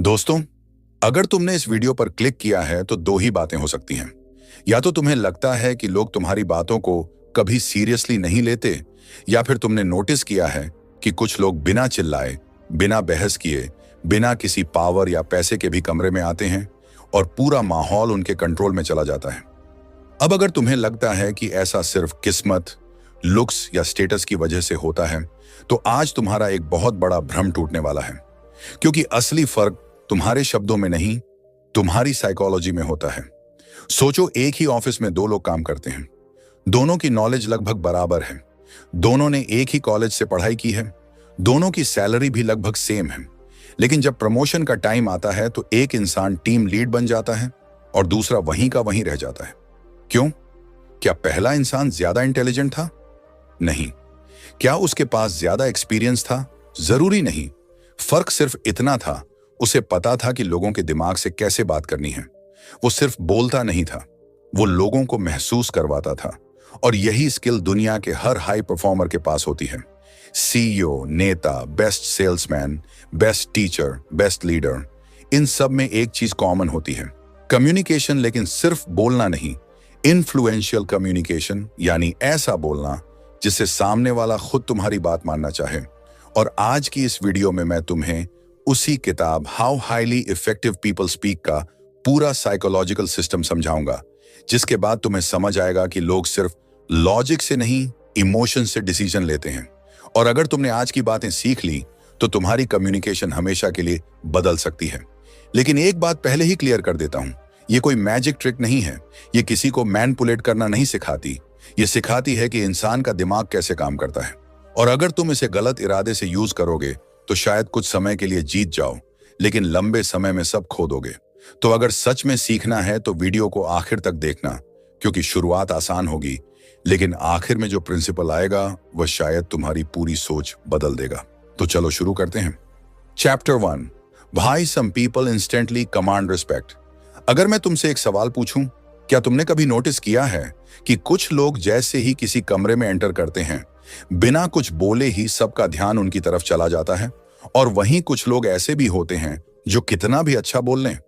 दोस्तों, अगर तुमने इस वीडियो पर क्लिक किया है तो दो ही बातें हो सकती हैं। या तो तुम्हें लगता है कि लोग तुम्हारी बातों को कभी सीरियसली नहीं लेते, या फिर तुमने नोटिस किया है कि कुछ लोग बिना चिल्लाए, बिना बहस किए, बिना किसी पावर या पैसे के भी कमरे में आते हैं और पूरा माहौल उनके कंट्रोल में चला जाता है। अब अगर तुम्हें लगता है कि ऐसा सिर्फ किस्मत, लुक्स या स्टेटस की वजह से होता है, तो आज तुम्हारा एक बहुत बड़ा भ्रम टूटने वाला है। क्योंकि असली फर्क तुम्हारे शब्दों में नहीं, तुम्हारी साइकोलॉजी में होता है। सोचो, एक ही ऑफिस में दो लोग काम करते हैं। दोनों की नॉलेज लगभग बराबर है, दोनों ने एक ही कॉलेज से पढ़ाई की है, दोनों की सैलरी भी लगभग सेम है। लेकिन जब प्रमोशन का टाइम आता है तो एक इंसान टीम लीड बन जाता है और दूसरा वहीं का वहीं रह जाता है। क्यों? क्या पहला इंसान ज्यादा इंटेलिजेंट था? नहीं। क्या उसके पास ज्यादा एक्सपीरियंस था? जरूरी नहीं। फर्क सिर्फ इतना था, उसे पता था कि लोगों के दिमाग से कैसे बात करनी है। वो सिर्फ बोलता नहीं था, वो लोगों को महसूस करवाता था। और यही स्किल दुनिया के हर हाई परफॉर्मर के पास होती है। सीईओ, नेता, best salesman, best teacher, best leader, इन सब में एक चीज कॉमन होती है, कम्युनिकेशन। लेकिन सिर्फ बोलना नहीं, इन्फ्लुएंशियल कम्युनिकेशन, यानी ऐसा बोलना जिससे सामने वाला खुद तुम्हारी बात मानना चाहे। और आज की इस वीडियो में मैं तुम्हें उसी किताब how highly effective people speak का पूरा साइकोलॉजिकल सिस्टम समझाऊंगा, जिसके बाद तुम्हें समझ आएगा कि लोग सिर्फ लॉजिक से नहीं, इमोशन से डिसीजन लेते हैं। और अगर तुमने आज की बातें सीख ली तो तुम्हारी कम्युनिकेशन हमेशा के लिए बदल सकती है। लेकिन एक बात पहले ही क्लियर कर देता हूं, ये कोई मैजिक ट्रिक नहीं है। ये किसी को मैनिपुलेट करना नहीं सिखाती। ये सिखाती है कि इंसान का दिमाग कैसे काम करता है। और अगर तुम इसे गलत इरादे से यूज करोगे तो शायद कुछ समय के लिए जीत जाओ, लेकिन लंबे समय में सब खो दोगे। तो अगर सच में सीखना है तो वीडियो को आखिर तक देखना, क्योंकि शुरुआत आसान होगी, लेकिन आखिर में जो प्रिंसिपल आएगा वह शायद तुम्हारी पूरी सोच बदल देगा। तो चलो शुरू करते हैं। Chapter 1, why some people instantly command respect. अगर मैं तुमसे एक सवाल पूछूं, क्या तुमने कभी नोटिस किया है कि कुछ लोग जैसे ही किसी कमरे में एंटर करते हैं, बिना कुछ बोले ही सबका ध्यान उनकी तरफ चला जाता है? और वहीं कुछ लोग ऐसे भी होते हैं जो कितना भी अच्छा बोल लें,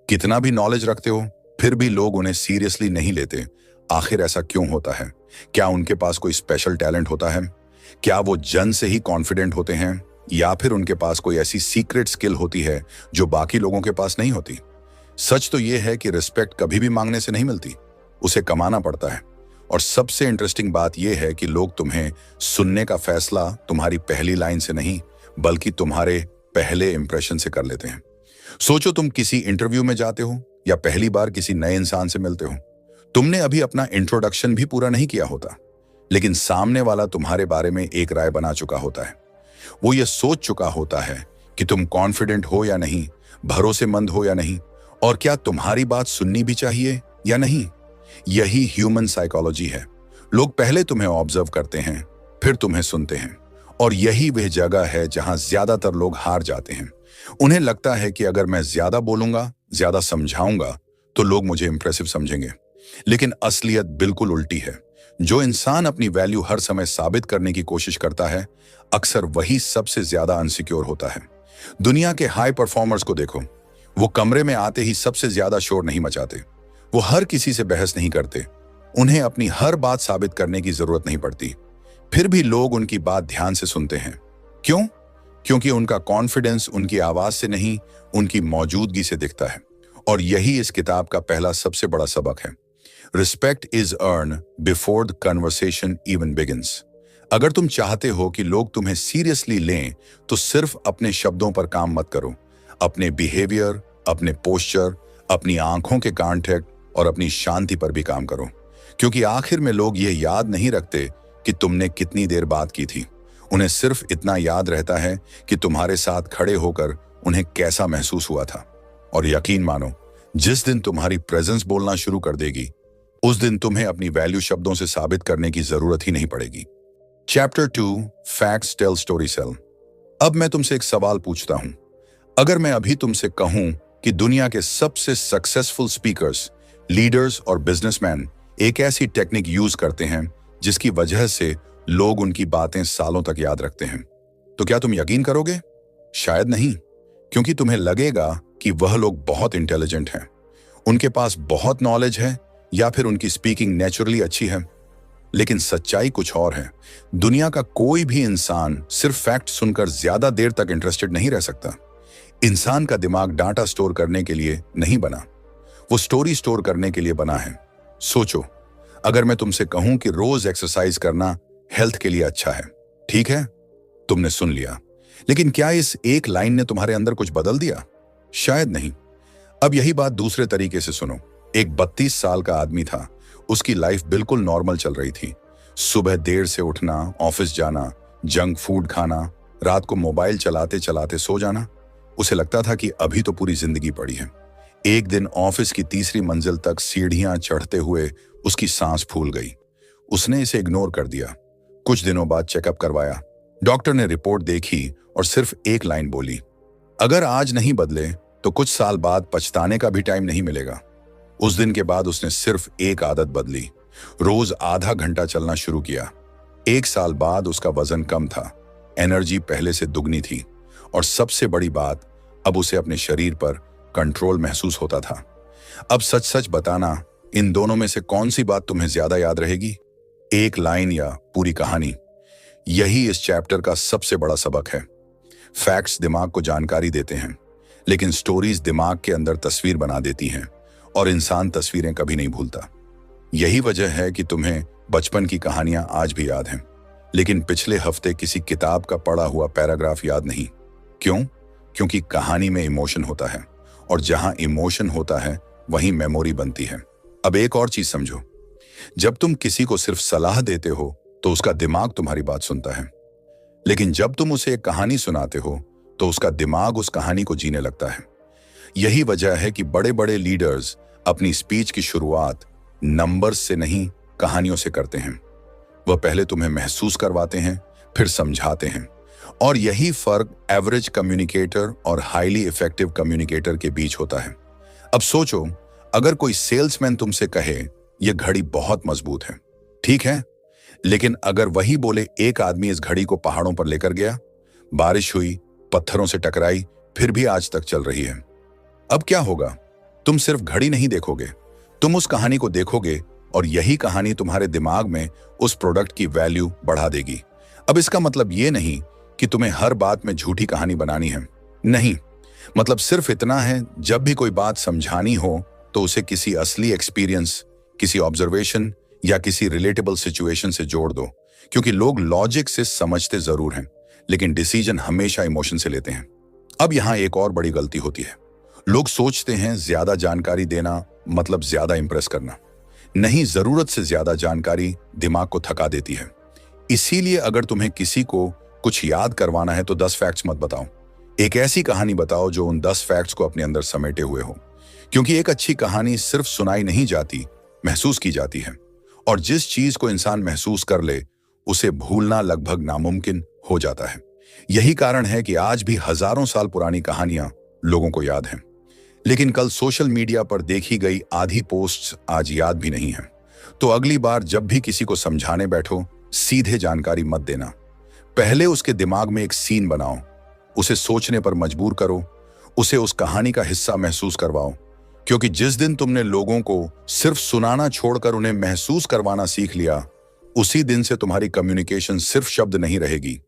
कितना भी नॉलेज रखते हो, फिर भी लोग उन्हें सीरियसली नहीं लेते। आखिर ऐसा क्यों होता है? क्या उनके पास कोई स्पेशल टैलेंट होता है? क्या वो जन्म से ही कॉन्फिडेंट होते हैं, या फिर उनके पास कोई ऐसी सीक्रेट स्किल होती है जो बाकी लोगों के पास नहीं होती? सच तो यह है कि रिस्पेक्ट कभी भी मांगने से नहीं मिलती, उसे कमाना पड़ता है। और सबसे इंटरेस्टिंग बात यह है कि लोग तुम्हें सुनने का फैसला तुम्हारी पहली लाइन से नहीं, बल्कि तुम्हारे पहले इंप्रेशन से कर लेते हैं। सोचो, तुम किसी इंटरव्यू में जाते हो या पहली बार किसी नए इंसान से मिलते हो। तुमने अभी अपना इंट्रोडक्शन भी पूरा नहीं किया होता, लेकिन सामने वाला तुम्हारे बारे में एक राय बना चुका होता है। वो ये सोच चुका होता है कि तुम कॉन्फिडेंट हो या नहीं, भरोसेमंद हो या नहीं, और क्या तुम्हारी बात सुननी भी चाहिए या नहीं। यही ह्यूमन साइकोलॉजी है। लोग पहले तुम्हें ऑब्जर्व करते हैं, फिर तुम्हें सुनते हैं। और यही वह जगह है जहां ज्यादातर लोग हार जाते हैं। उन्हें लगता है कि अगर मैं ज्यादा बोलूंगा, ज्यादा समझाऊंगा, तो लोग मुझे इंप्रेसिव समझेंगे। लेकिन असलियत बिल्कुल उल्टी है। जो इंसान अपनी वैल्यू हर समय साबित करने की कोशिश करता है, अक्सर वही सबसे ज्यादा अनसिक्योर होता है। दुनिया के हाई परफॉर्मर्स को देखो, वो कमरे में आते ही सबसे ज्यादा शोर नहीं मचाते। वो हर किसी से बहस नहीं करते। उन्हें अपनी हर बात साबित करने की जरूरत नहीं पड़ती। फिर भी लोग उनकी बात ध्यान से सुनते हैं। क्यों? क्योंकि उनका कॉन्फिडेंस उनकी आवाज से नहीं, उनकी मौजूदगी से दिखता है। और यही इस किताब का पहला सबसे बड़ा सबक है। Respect is earn before the conversation even begins. अगर तुम चाहते हो कि लोग तुम्हें सीरियसली लें, तो सिर्फ अपने शब्दों पर काम मत करो। अपने बिहेवियर, अपने पोस्चर, अपनी आंखों के कांटेक्ट और अपनी शांति पर भी काम करो। क्योंकि आखिर में लोग ये याद नहीं रखते कि तुमने कितनी देर बात की थी। उन्हें सिर्फ इतना याद रहता है कि तुम्हारे साथ खड़े होकर उन्हें कैसा महसूस हुआ था। और यकीन मानो, जिस दिन तुम्हारी प्रेजेंस बोलना शुरू कर देगी, उस दिन तुम्हें अपनी वैल्यू शब्दों से साबित करने की जरूरत ही नहीं पड़ेगी। Chapter 2, facts tell story sell. अब मैं तुमसे एक सवाल पूछता हूं। अगर मैं अभी तुमसे कहूं कि दुनिया के सबसे सक्सेसफुल स्पीकर्स, लीडर्स और बिजनेसमैन एक ऐसी टेक्निक यूज करते हैं जिसकी वजह से लोग उनकी बातें सालों तक याद रखते हैं, तो क्या तुम यकीन करोगे? शायद नहीं। क्योंकि तुम्हें लगेगा कि वह लोग बहुत इंटेलिजेंट हैं, उनके पास बहुत नॉलेज है या फिर उनकी स्पीकिंग नेचुरली अच्छी है। लेकिन सच्चाई कुछ और है। दुनिया का कोई भी इंसान सिर्फ फैक्ट सुनकर ज्यादा देर तक इंटरेस्टेड नहीं रह सकता। इंसान का दिमाग डाटा स्टोर करने के लिए नहीं बना, वो स्टोरी स्टोर करने के लिए बना है। सोचो, अगर मैं तुमसे कहूं कि रोज एक्सरसाइज करना हेल्थ के लिए अच्छा है, ठीक है, तुमने सुन लिया, लेकिन क्या इस एक लाइन ने तुम्हारे अंदर कुछ बदल दिया? शायद नहीं। अब यही बात दूसरे तरीके से सुनो। एक 32 साल का आदमी था, उसकी लाइफ बिल्कुल नॉर्मल चल रही थी। सुबह देर से उठना, ऑफिस जाना, जंक फूड खाना, रात को मोबाइल चलाते चलाते सो जाना। उसे लगता था कि अभी तो पूरी जिंदगी पड़ी है। एक दिन ऑफिस की तीसरी मंजिल तक सीढ़ियां चढ़ते हुए उसकी सांस फूल गई। उसने इसे इग्नोर कर दिया। कुछ दिनों बाद चेकअप करवाया। डॉक्टर ने रिपोर्ट देखी और सिर्फ एक लाइन बोली, अगर आज नहीं बदले तो कुछ साल बाद पछताने का भी टाइम नहीं मिलेगा। उस दिन के बाद उसने सिर्फ एक आदत बदली, रोज आधा घंटा चलना शुरू किया। 1 साल बाद उसका वजन कम था, एनर्जी पहले से दुगनी थी और सबसे बड़ी बात, अब उसे अपने शरीर पर कंट्रोल महसूस होता था। अब सच सच बताना, इन दोनों में से कौन सी बात तुम्हें ज्यादा याद रहेगी? एक लाइन या पूरी कहानी? यही इस चैप्टर का सबसे बड़ा सबक है। फैक्ट्स दिमाग को जानकारी देते हैं, लेकिन स्टोरीज दिमाग के अंदर तस्वीर बना देती हैं और इंसान तस्वीरें कभी नहीं भूलता। यही वजह है कि तुम्हें बचपन की कहानियां आज भी याद हैं, लेकिन पिछले हफ्ते किसी किताब का पढ़ा हुआ पैराग्राफ याद नहीं। क्यों? क्योंकि कहानी में इमोशन होता है और जहां इमोशन होता है वहीं मेमोरी बनती है। अब एक और चीज समझो, जब तुम किसी को सिर्फ सलाह देते हो तो उसका दिमाग तुम्हारी बात सुनता है, लेकिन जब तुम उसे एक कहानी सुनाते हो तो उसका दिमाग उस कहानी को जीने लगता है। यही वजह है कि बड़े बड़े लीडर्स अपनी स्पीच की शुरुआत नंबर्स से नहीं, कहानियों से करते हैं। वह पहले तुम्हें महसूस करवाते हैं, फिर समझाते हैं। और यही फर्क एवरेज कम्युनिकेटर और हाईली इफेक्टिव कम्युनिकेटर के बीच होता है। अब सोचो, अगर कोई सेल्समैन तुमसे कहे यह घड़ी बहुत मजबूत है, ठीक है, लेकिन अगर वही बोले एक आदमी इस घड़ी को पहाड़ों पर लेकर गया, बारिश हुई, पत्थरों से टकराई, फिर भी आज तक चल रही है। अब क्या होगा? तुम सिर्फ घड़ी नहीं देखोगे, तुम उस कहानी को देखोगे और यही कहानी तुम्हारे दिमाग में उस प्रोडक्ट की वैल्यू बढ़ा देगी। अब इसका मतलब ये नहीं कि तुम्हें हर बात में झूठी कहानी बनानी है, नहीं। मतलब सिर्फ इतना है, जब भी कोई बात समझानी हो तो उसे किसी असली एक्सपीरियंस, किसी ऑब्जर्वेशन या किसी रिलेटेबल सिचुएशन से जोड़ दो। क्योंकि लोग लॉजिक से समझते जरूर हैं, लेकिन डिसीजन हमेशा इमोशन से लेते हैं। अब यहां एक और बड़ी गलती होती है। लोग सोचते हैं ज्यादा जानकारी देना मतलब ज्यादा इंप्रेस करना। नहीं, जरूरत से ज्यादा जानकारी दिमाग को थका देती है। इसीलिए अगर तुम्हें किसी को कुछ याद करवाना है तो 10 फैक्ट्स मत बताओ, एक ऐसी कहानी बताओ जो उन 10 फैक्ट्स को अपने अंदर समेटे हुए हो। क्योंकि एक अच्छी कहानी सिर्फ सुनाई नहीं जाती, महसूस की जाती है। और जिस चीज को इंसान महसूस कर ले, उसे भूलना लगभग नामुमकिन हो जाता है। यही कारण है कि आज भी हजारों साल पुरानी कहानियां लोगों को याद हैं, लेकिन कल सोशल मीडिया पर देखी गई आधी पोस्ट्स आज याद भी नहीं है। तो अगली बार जब भी किसी को समझाने बैठो, सीधे जानकारी मत देना। पहले उसके दिमाग में एक सीन बनाओ, उसे सोचने पर मजबूर करो, उसे उस कहानी का हिस्सा महसूस करवाओ। क्योंकि जिस दिन तुमने लोगों को सिर्फ सुनाना छोड़कर उन्हें महसूस करवाना सीख लिया, उसी दिन से तुम्हारी कम्युनिकेशन सिर्फ शब्द नहीं रहेगी,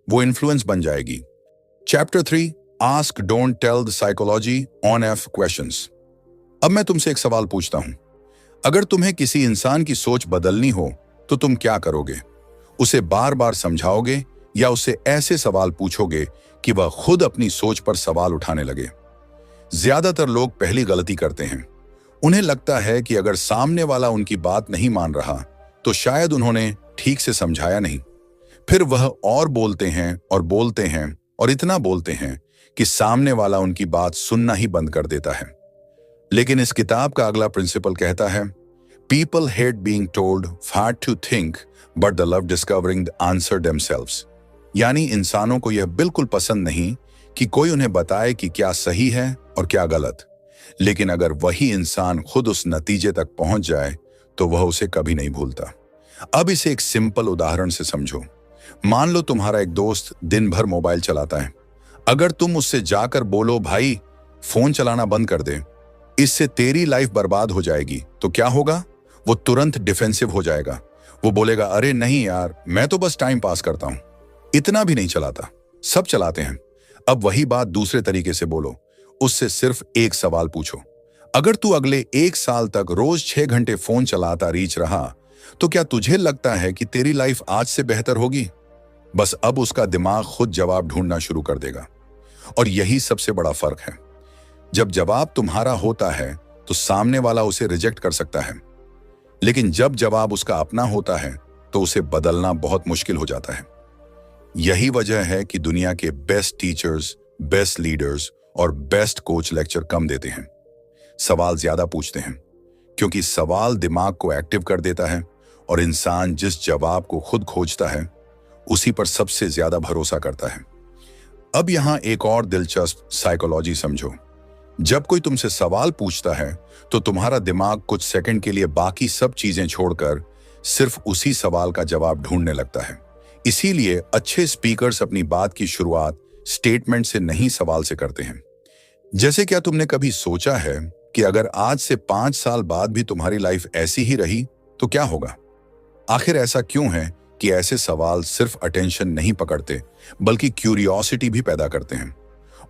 वो इन्फ्लुएंस बन जाएगी। Chapter 3, ask don't tell the psychology on of questions. अब मैं तुमसे एक सवाल पूछता हूं, अगर तुम्हें किसी इंसान की सोच बदलनी हो तो तुम क्या करोगे? उसे बार बार समझाओगे या उसे ऐसे सवाल पूछोगे कि वह खुद अपनी सोच पर सवाल उठाने लगे? ज्यादातर लोग पहली गलती करते हैं। उन्हें लगता है कि अगर सामने वाला उनकी बात नहीं मान रहा तो शायद उन्होंने ठीक से समझाया नहीं। फिर वह और बोलते हैं और बोलते हैं और इतना बोलते हैं कि सामने वाला उनकी बात सुनना ही बंद कर देता है। लेकिन इस किताब का अगला प्रिंसिपल कहता है, people hate being told what to think but the love discovering the answer themselves. यानी इंसानों को यह बिल्कुल पसंद नहीं कि कोई उन्हें बताए कि क्या सही है और क्या गलत, लेकिन अगर वही इंसान खुद उस नतीजे तक पहुंच जाए तो वह उसे कभी नहीं भूलता। अब इसे एक सिंपल उदाहरण से समझो। मान लो तुम्हारा एक दोस्त दिन भर मोबाइल चलाता है, अगर तुम उससे जाकर बोलो भाई फोन चलाना बंद कर दे, इससे तेरी लाइफ बर्बाद हो जाएगी, तो क्या होगा? वो तुरंत डिफेंसिव हो जाएगा। वो बोलेगा अरे नहीं यार, मैं तो बस टाइम पास करता हूं, इतना भी नहीं चलाता, सब चलाते हैं। अब वही बात दूसरे तरीके से बोलो, उससे सिर्फ एक सवाल पूछो। अगर तू अगले 1 साल तक रोज 6 घंटे फोन चलाता रीच रहा, तो क्या तुझे लगता है कि तेरी लाइफ आज से बेहतर होगी? बस अब उसका दिमाग खुद जवाब ढूंढना शुरू कर देगा। और यही सबसे बड़ा फर्क है। जब जवाब तुम्हारा होता है तो सामने वाला उसे रिजेक्ट कर सकता है, लेकिन जब जवाब उसका अपना होता है तो उसे बदलना बहुत मुश्किल हो जाता है। यही वजह है कि दुनिया के बेस्ट टीचर्स, बेस्ट लीडर्स और बेस्ट कोच लेक्चर कम देते हैं, सवाल ज्यादा पूछते हैं, क्योंकि सवाल दिमाग को एक्टिव कर देता है और इंसान जिस जवाब को खुद खोजता है उसी पर सबसे ज्यादा भरोसा करता है। अब यहां एक और दिलचस्प साइकोलॉजी समझो। जब कोई तुमसे सवाल पूछता है तो तुम्हारा दिमाग कुछ सेकंड के लिए बाकी सब चीजें छोड़कर सिर्फ उसी सवाल का जवाब ढूंढने लगता है। इसीलिए अच्छे स्पीकर्स अपनी बात की शुरुआत स्टेटमेंट से नहीं, सवाल से करते हैं। जैसे क्या तुमने कभी सोचा है कि अगर आज से 5 साल बाद भी तुम्हारी लाइफ ऐसी ही रही तो क्या होगा? आखिर ऐसा क्यों है कि ऐसे सवाल सिर्फ अटेंशन नहीं पकड़ते बल्कि क्यूरियोसिटी भी पैदा करते हैं,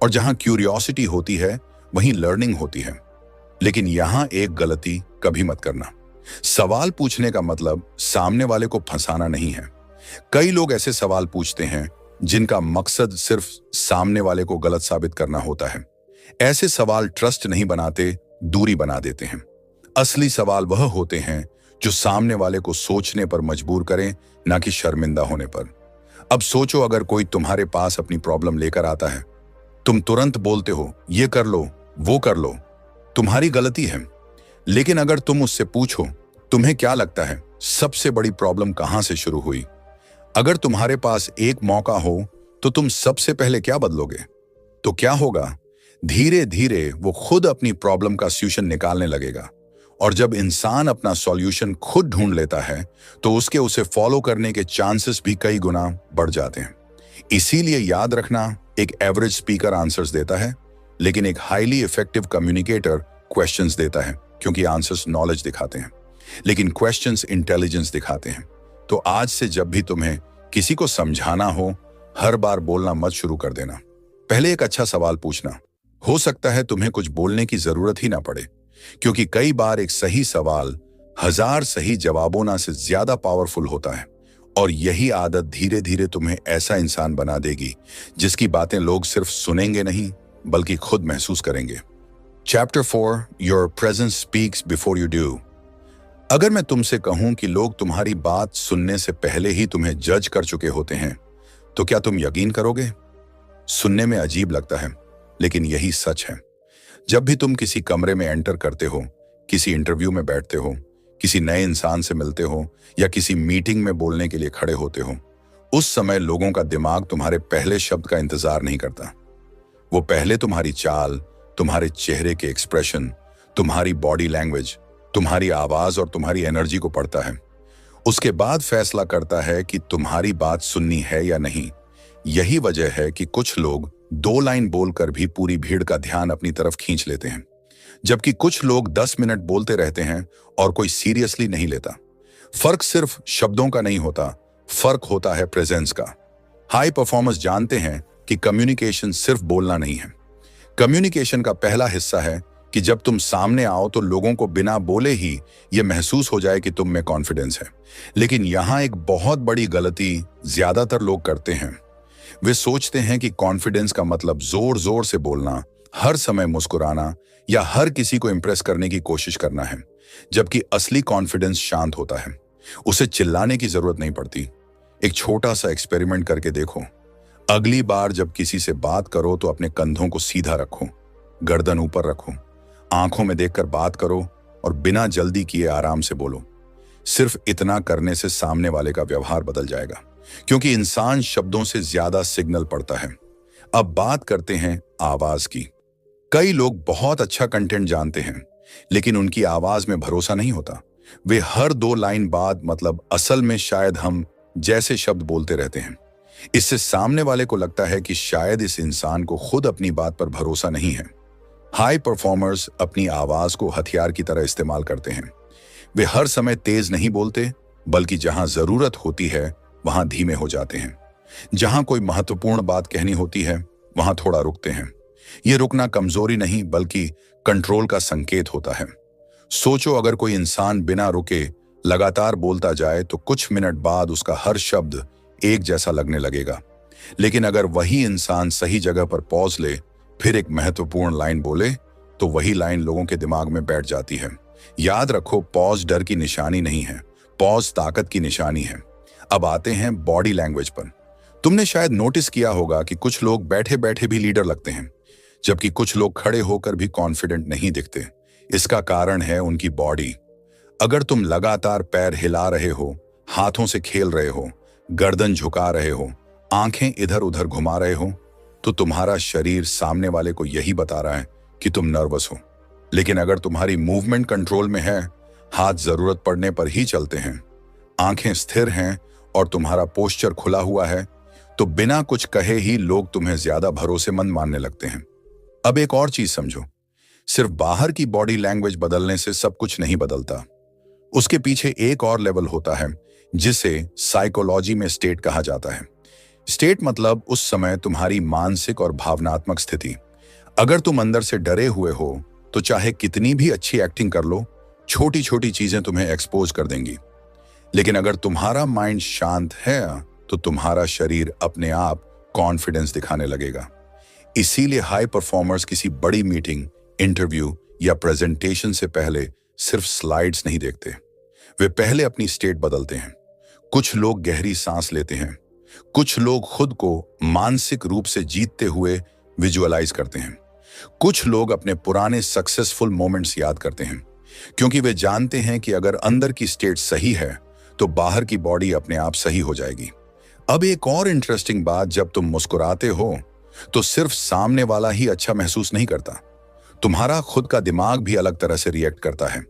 और जहां क्यूरियोसिटी होती है वहीं लर्निंग होती है। लेकिन यहां एक गलती कभी मत करना। सवाल पूछने का मतलब सामने वाले को फंसाना नहीं है। कई लोग ऐसे सवाल पूछते हैं जिनका मकसद सिर्फ सामने वाले को गलत साबित करना होता है। ऐसे सवाल ट्रस्ट नहीं बनाते, दूरी बना देते हैं। असली सवाल वह होते हैं जो सामने वाले को सोचने पर मजबूर करें, ना कि शर्मिंदा होने पर। अब सोचो, अगर कोई तुम्हारे पास अपनी प्रॉब्लम लेकर आता है, तुम तुरंत बोलते हो ये कर लो, वो कर लो, तुम्हारी गलती है। लेकिन अगर तुम उससे पूछो तुम्हें क्या लगता है सबसे बड़ी प्रॉब्लम कहां से शुरू हुई, अगर तुम्हारे पास एक मौका हो तो तुम सबसे पहले क्या बदलोगे, तो क्या होगा? धीरे धीरे वो खुद अपनी प्रॉब्लम का सॉल्यूशन निकालने लगेगा। और जब इंसान अपना सॉल्यूशन खुद ढूंढ लेता है तो उसके उसे फॉलो करने के चांसेस भी कई गुना बढ़ जाते हैं। इसीलिए याद रखना, एक एवरेज स्पीकर आंसर्स देता है, लेकिन एक हाईली इफेक्टिव कम्युनिकेटर क्वेश्चंस देता है, क्योंकि आंसर्स नॉलेज दिखाते हैं लेकिन क्वेश्चंस इंटेलिजेंस दिखाते हैं। तो आज से जब भी तुम्हें किसी को समझाना हर बार बोलना मत शुरू कर देना। पहले एक अच्छा सवाल पूछना। हो सकता है तुम्हें कुछ बोलने की जरूरत ही ना पड़े, क्योंकि कई बार एक सही सवाल 1000 सही जवाबों ना से ज्यादा पावरफुल होता है। और यही आदत धीरे धीरे तुम्हें ऐसा इंसान बना देगी जिसकी बातें लोग सिर्फ सुनेंगे नहीं बल्कि खुद महसूस करेंगे। Chapter 4, your presence speaks before you do. अगर मैं तुमसे कहूं कि लोग तुम्हारी बात सुनने से पहले ही तुम्हें जज कर चुके होते हैं, तो क्या तुम यकीन करोगे? सुनने में अजीब लगता है, लेकिन यही सच है। जब भी तुम किसी कमरे में एंटर करते हो, किसी इंटरव्यू में बैठते हो, किसी नए इंसान से मिलते हो या किसी मीटिंग में बोलने के लिए खड़े होते हो, उस समय लोगों का दिमाग तुम्हारे पहले शब्द का इंतजार नहीं करता। वो पहले तुम्हारी चाल, तुम्हारे चेहरे के एक्सप्रेशन, तुम्हारी बॉडी लैंग्वेज, तुम्हारी आवाज और तुम्हारी एनर्जी को पढ़ता है। उसके बाद फैसला करता है कि तुम्हारी बात सुननी है या नहीं। यही वजह है कि कुछ लोग 2 लाइन बोलकर भी पूरी भीड़ का ध्यान अपनी तरफ खींच लेते हैं, जबकि कुछ लोग 10 मिनट बोलते रहते हैं और कोई सीरियसली नहीं लेता। फर्क सिर्फ शब्दों का नहीं होता, फर्क होता है प्रेजेंस का। हाई परफॉर्मर्स जानते हैं कि कम्युनिकेशन सिर्फ बोलना नहीं है। कम्युनिकेशन का पहला हिस्सा है कि जब तुम सामने आओ तो लोगों को बिना बोले ही यह महसूस हो जाए कि तुम में कॉन्फिडेंस है। लेकिन यहां एक बहुत बड़ी गलती ज्यादातर लोग करते हैं। वे सोचते हैं कि कॉन्फिडेंस का मतलब जोर जोर से बोलना, हर समय मुस्कुराना या हर किसी को इंप्रेस करने की कोशिश करना है, जबकि असली कॉन्फिडेंस शांत होता है। उसे चिल्लाने की जरूरत नहीं पड़ती। एक छोटा सा एक्सपेरिमेंट करके देखो। अगली बार जब किसी से बात करो तो अपने कंधों को सीधा रखो, गर्दन ऊपर रखो, आंखों में देखकर बात करो और बिना जल्दी किए आराम से बोलो। सिर्फ इतना करने से सामने वाले का व्यवहार बदल जाएगा, क्योंकि इंसान शब्दों से ज्यादा सिग्नल पढ़ता है। अब बात करते हैं आवाज की। कई लोग बहुत अच्छा कंटेंट जानते हैं, लेकिन उनकी आवाज में भरोसा नहीं होता। वे हर 2 लाइन बाद मतलब असल में शायद हम जैसे शब्द बोलते रहते हैं। इससे सामने वाले को लगता है कि शायद इस इंसान को खुद अपनी बात पर भरोसा नहीं है। हाई परफॉर्मर्स अपनी आवाज को हथियार की तरह इस्तेमाल करते हैं। वे हर समय तेज नहीं बोलते, बल्कि जहां जरूरत होती है वहां धीमे हो जाते हैं। जहां कोई महत्वपूर्ण बात कहनी होती है वहां थोड़ा रुकते हैं। यह रुकना कमजोरी नहीं बल्कि कंट्रोल का संकेत होता है। सोचो, अगर कोई इंसान बिना रुके लगातार बोलता जाए तो कुछ मिनट बाद उसका हर शब्द एक जैसा लगने लगेगा। लेकिन अगर वही इंसान सही जगह पर पॉज ले, फिर एक महत्वपूर्ण लाइन बोले, तो वही लाइन लोगों के दिमाग में बैठ जाती है। याद रखो, पॉज डर की निशानी नहीं है, पॉज ताकत की निशानी है। अब आते हैं बॉडी लैंग्वेज पर। तुमने शायद नोटिस किया होगा कि कुछ लोग बैठे बैठे भी लीडर लगते हैं, जबकि कुछ लोग खड़े होकर भी कॉन्फिडेंट नहीं दिखते। इसका कारण है उनकी बॉडी। अगर तुम लगातार पैर हिला रहे हो, हाथों से खेल रहे हो, गर्दन झुका रहे हो, आंखें इधर उधर घुमा रहे हो, तो तुम्हारा शरीर सामने वाले को यही बता रहा है कि तुम नर्वस हो। लेकिन अगर तुम्हारी मूवमेंट कंट्रोल में है, हाथ जरूरत पड़ने पर ही चलते हैं, आंखें स्थिर हैं और तुम्हारा पोस्चर खुला हुआ है, तो बिना कुछ कहे ही लोग तुम्हें ज्यादा भरोसेमंद मानने लगते हैं। अब एक और चीज समझो, सिर्फ बाहर की बॉडी लैंग्वेज बदलने से सब कुछ नहीं बदलता। उसके पीछे एक और लेवल होता है जिसे साइकोलॉजी में स्टेट कहा जाता है। स्टेट मतलब उस समय तुम्हारी मानसिक और भावनात्मक स्थिति। अगर तुम अंदर से डरे हुए हो तो चाहे कितनी भी अच्छी एक्टिंग कर लो, छोटी छोटी चीजें तुम्हें एक्सपोज कर देंगी। लेकिन अगर तुम्हारा माइंड शांत है तो तुम्हारा शरीर अपने आप कॉन्फिडेंस दिखाने लगेगा। इसीलिए हाई परफॉर्मर्स किसी बड़ी मीटिंग, इंटरव्यू या प्रेजेंटेशन से पहले सिर्फ स्लाइड्स नहीं देखते, वे पहले अपनी स्टेट बदलते हैं। कुछ लोग गहरी सांस लेते हैं, कुछ लोग खुद को मानसिक रूप से जीतते हुए विजुअलाइज करते हैं, कुछ लोग अपने पुराने सक्सेसफुल मोमेंट्स याद करते हैं, क्योंकि वे जानते हैं कि अगर अंदर की स्टेट सही है तो बाहर की बॉडी अपने आप सही हो जाएगी। अब एक और इंटरेस्टिंग बात, जब तुम मुस्कुराते हो तो सिर्फ सामने वाला ही अच्छा महसूस नहीं करता, तुम्हारा खुद का दिमाग भी अलग तरह से रिएक्ट करता है।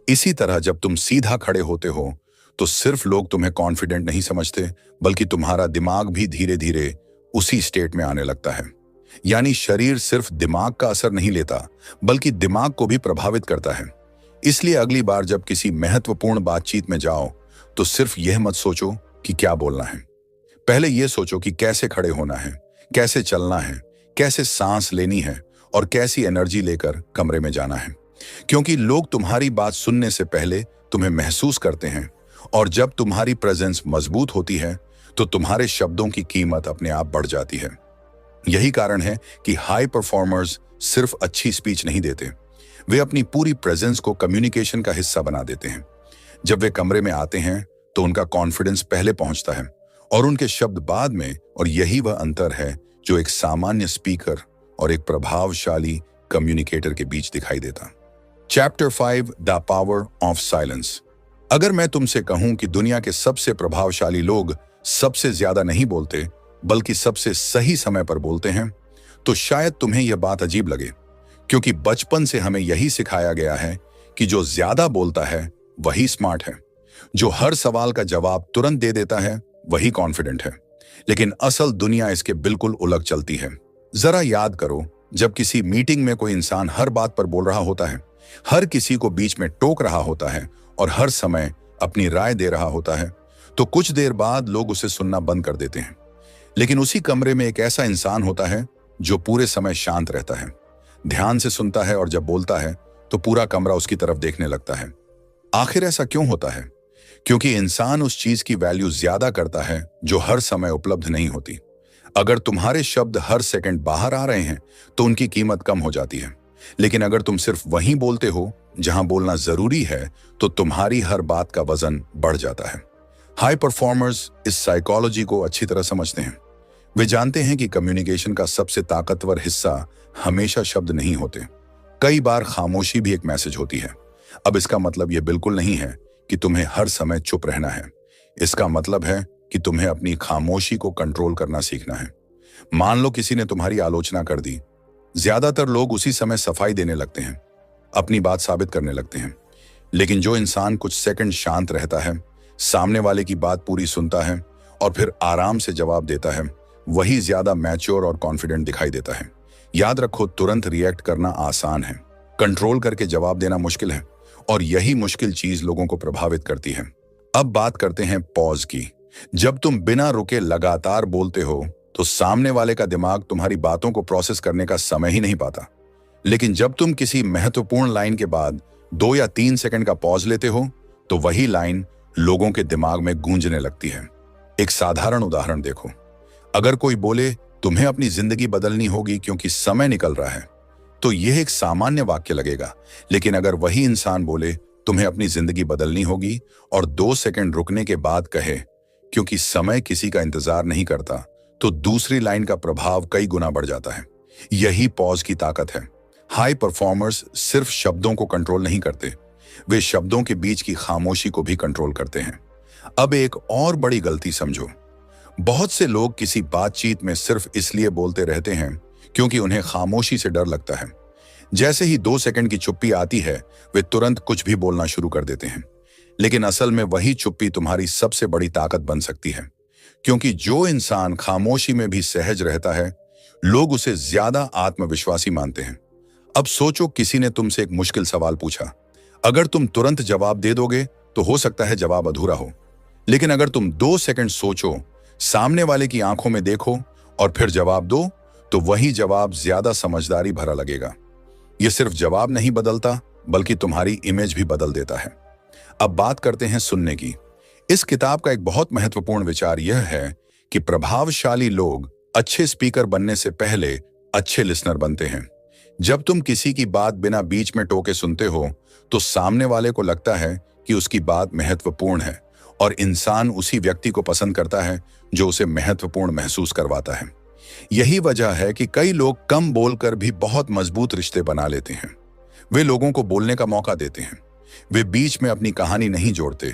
इसी तरह जब तुम सीधा खड़े होते हो तो सिर्फ लोग तुम्हें कॉन्फिडेंट नहीं समझते, बल्कि तुम्हारा दिमाग भी धीरे धीरे उसी स्टेट में आने लगता है। यानी शरीर सिर्फ दिमाग का असर नहीं लेता, बल्कि दिमाग को भी प्रभावित करता है। इसलिए अगली बार जब किसी महत्वपूर्ण बातचीत में जाओ तो सिर्फ यह मत सोचो कि क्या बोलना है, पहले यह सोचो कि कैसे खड़े होना है, कैसे चलना है, कैसे सांस लेनी है और कैसी एनर्जी लेकर कमरे में जाना है। क्योंकि लोग तुम्हारी बात सुनने से पहले तुम्हें महसूस करते हैं, और जब तुम्हारी प्रेजेंस मजबूत होती है तो तुम्हारे शब्दों की कीमत अपने आप बढ़ जाती है। यही कारण है कि हाई परफॉर्मर्स सिर्फ अच्छी स्पीच नहीं देते, वे अपनी पूरी प्रेजेंस को कम्युनिकेशन का हिस्सा बना देते हैं। जब वे कमरे में आते हैं तो उनका कॉन्फिडेंस पहले पहुंचता है और उनके शब्द बाद में, और यही वह अंतर है जो एक सामान्य स्पीकर और एक प्रभावशाली कम्युनिकेटर के बीच दिखाई देता। Chapter 5, the power of silence. अगर मैं तुमसे कहूं कि दुनिया के सबसे प्रभावशाली लोग सबसे ज्यादा नहीं बोलते, बल्कि सबसे सही समय पर बोलते हैं, तो शायद तुम्हें यह बात अजीब लगे, क्योंकि बचपन से हमें यही सिखाया गया है कि जो ज्यादा बोलता है वही स्मार्ट है, जो हर सवाल का जवाब तुरंत दे देता है वही कॉन्फिडेंट है। लेकिन असल दुनिया इसके बिल्कुल उलट चलती है। जरा याद करो, जब किसी मीटिंग में कोई इंसान हर बात पर बोल रहा होता है, हर किसी को बीच में टोक रहा होता है और हर समय अपनी राय दे रहा होता है, तो कुछ देर बाद लोग उसे सुनना बंद कर देते हैं। लेकिन उसी कमरे में एक ऐसा इंसान होता है जो पूरे समय शांत रहता है, ध्यान से सुनता है, और जब बोलता है तो पूरा कमरा उसकी तरफ देखने लगता है। आखिर ऐसा क्यों होता है? क्योंकि इंसान उस चीज की वैल्यू ज्यादा करता है जो हर समय उपलब्ध नहीं होती। अगर तुम्हारे शब्द हर सेकंड बाहर आ रहे हैं तो उनकी कीमत कम हो जाती है, लेकिन अगर तुम सिर्फ वहीं बोलते हो जहां बोलना जरूरी है तो तुम्हारी हर बात का वजन बढ़ जाता है। हाई परफॉर्मर्स इस साइकोलॉजी को अच्छी तरह समझते हैं। वे जानते हैं कि कम्युनिकेशन का सबसे ताकतवर हिस्सा हमेशा शब्द नहीं होते, कई बार खामोशी भी एक मैसेज होती है। अब इसका मतलब यह बिल्कुल नहीं है कि तुम्हें हर समय चुप रहना है, इसका मतलब है कि तुम्हें अपनी खामोशी को कंट्रोल करना सीखना है। मान लो किसी ने तुम्हारी आलोचना कर दी, ज्यादातर लोग उसी समय सफाई देने लगते हैं, अपनी बात साबित करने लगते हैं। लेकिन जो इंसान कुछ सेकंड शांत रहता है, सामने वाले की बात पूरी सुनता है और फिर आराम से जवाब देता है, वही ज्यादा मैच्योर और कॉन्फिडेंट दिखाई देता है। याद रखो, तुरंत रिएक्ट करना आसान है, कंट्रोल करके जवाब देना मुश्किल है, और यही मुश्किल चीज लोगों को प्रभावित करती है। अब बात करते हैं पॉज की। जब तुम बिना रुके लगातार बोलते हो तो सामने वाले का दिमाग तुम्हारी बातों को प्रोसेस करने का समय ही नहीं पाता। लेकिन जब तुम किसी महत्वपूर्ण लाइन के बाद 2 या 3 सेकंड का पॉज लेते हो तो वही लाइन लोगों के दिमाग में गूंजने लगती है। एक साधारण उदाहरण देखो, अगर कोई बोले तुम्हें अपनी जिंदगी बदलनी होगी क्योंकि समय निकल रहा है, तो यह एक सामान्य वाक्य लगेगा। लेकिन अगर वही इंसान बोले तुम्हें अपनी जिंदगी बदलनी होगी और 2 सेकंड रुकने के बाद कहे क्योंकि समय किसी का इंतजार नहीं करता, तो दूसरी लाइन का प्रभाव कई गुना बढ़ जाता है। यही पॉज की ताकत है। हाई परफॉर्मर्स सिर्फ शब्दों को कंट्रोल नहीं करते, वे शब्दों के बीच की खामोशी को भी कंट्रोल करते हैं। अब एक और बड़ी गलती समझो, बहुत से लोग किसी बातचीत में सिर्फ इसलिए बोलते रहते हैं क्योंकि उन्हें खामोशी से डर लगता है। जैसे ही 2 सेकंड की चुप्पी आती है, वे तुरंत कुछ भी बोलना शुरू कर देते हैं। लेकिन असल में वही चुप्पी तुम्हारी सबसे बड़ी ताकत बन सकती है, क्योंकि जो इंसान खामोशी में भी सहज रहता है, लोग उसे ज्यादा आत्मविश्वासी मानते हैं। अब सोचो, किसी ने तुमसे एक मुश्किल सवाल पूछा। अगर तुम तुरंत जवाब दे दोगे तो हो सकता है जवाब अधूरा हो, लेकिन अगर तुम 2 सेकंड सोचो, सामने वाले की आंखों में देखो और फिर जवाब दो, तो वही जवाब ज्यादा समझदारी भरा लगेगा। यह सिर्फ जवाब नहीं बदलता, बल्कि तुम्हारी इमेज भी बदल देता है। अब बात करते हैं सुनने की। इस किताब का एक बहुत महत्वपूर्ण विचार यह है कि प्रभावशाली लोग अच्छे स्पीकर बनने से पहले अच्छे लिसनर बनते हैं। जब तुम किसी की बात बिना बीच में टोके सुनते हो तो सामने वाले को लगता है कि उसकी बात महत्वपूर्ण है, और इंसान उसी व्यक्ति को पसंद करता है जो उसे महत्वपूर्ण महसूस करवाता है। यही वजह है कि कई लोग कम बोलकर भी बहुत मजबूत रिश्ते बना लेते हैं। वे लोगों को बोलने का मौका देते हैं, वे बीच में अपनी कहानी नहीं जोड़ते,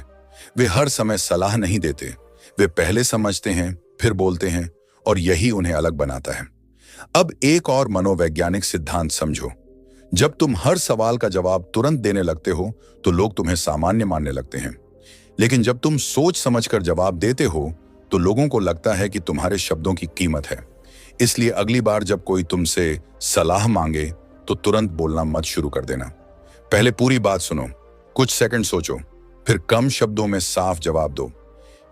वे हर समय सलाह नहीं देते, वे पहले समझते हैं फिर बोलते हैं, और यही उन्हें अलग बनाता है। अब एक और मनोवैज्ञानिक सिद्धांत समझो। जब तुम हर सवाल का जवाब तुरंत देने लगते हो तो लोग तुम्हें सामान्य मानने लगते हैं, लेकिन जब तुम सोच समझकर जवाब देते हो तो लोगों को लगता है कि तुम्हारे शब्दों की कीमत है। इसलिए अगली बार जब कोई तुमसे सलाह मांगे तो तुरंत बोलना मत शुरू कर देना। पहले पूरी बात सुनो, कुछ सेकंड सोचो, फिर कम शब्दों में साफ जवाब दो।